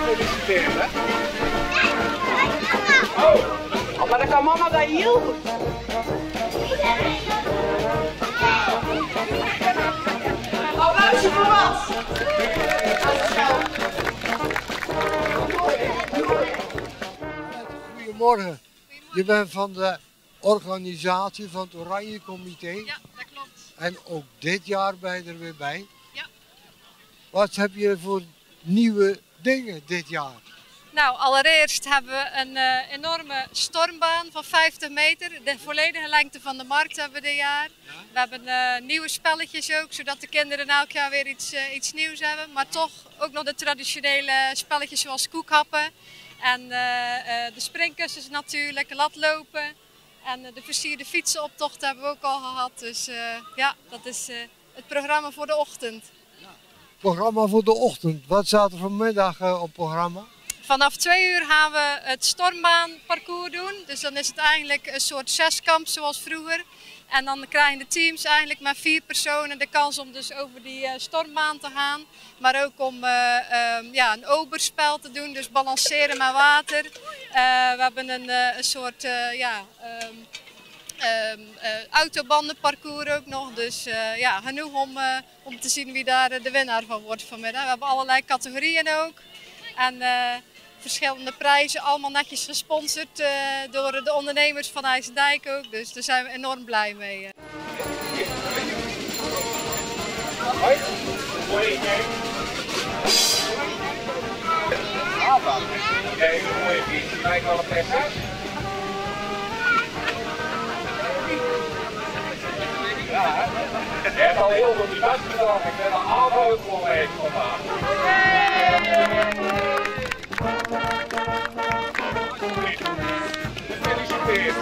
Feliciteren. Oh, maar dan kan mama daar heel goed. Applausje voor wat? Goedemorgen. Je bent van de organisatie van het Oranje Comité. Ja, dat klopt. En ook dit jaar ben je er weer bij. Ja. Wat heb je voor nieuwe dingen dit jaar? Nou, allereerst hebben we een enorme stormbaan van 50 meter. De volledige lengte van de markt hebben we dit jaar. Ja. We hebben nieuwe spelletjes ook, zodat de kinderen elk jaar weer iets nieuws hebben. Maar toch ook nog de traditionele spelletjes zoals koekhappen. En de springkussens natuurlijk, latlopen. En de versierde fietsenoptocht hebben we ook al gehad. Dus ja, dat is het programma voor de ochtend. Programma voor de ochtend. Wat staat er vanmiddag op programma? Vanaf 2 uur gaan we het stormbaanparcours doen. Dus dan is het eigenlijk een soort zeskamp zoals vroeger. En dan krijgen de teams eigenlijk met 4 personen de kans om dus over die stormbaan te gaan. Maar ook om een oberspel te doen, dus balanceren met water. We hebben een soort autobandenparcours ook nog. Dus ja, genoeg om te zien wie daar de winnaar van wordt vanmiddag. We hebben allerlei categorieën ook. En verschillende prijzen, allemaal netjes gesponsord door de ondernemers van IJsdijk ook. Dus daar zijn we enorm blij mee. Ja, je hebt al heel veel die best bedankt. Ik ben er allemaal gewoon mee vandaag. Gefeliciteerd.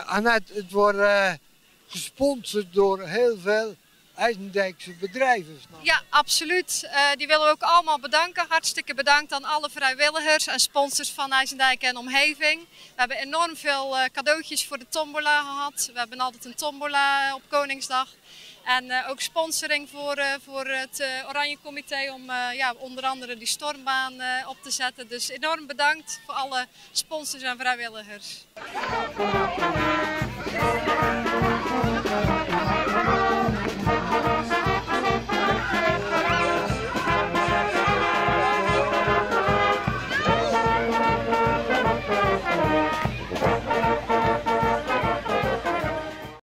Annette, het wordt gesponsord door heel veel IJsendijkse bedrijven. Ja, absoluut. Die willen we ook allemaal bedanken. Hartstikke bedankt aan alle vrijwilligers en sponsors van IJsendijk en omgeving. We hebben enorm veel cadeautjes voor de tombola gehad. We hebben altijd een tombola op Koningsdag. En ook sponsoring voor het Oranje Comité om onder andere die stormbaan op te zetten. Dus enorm bedankt voor alle sponsors en vrijwilligers.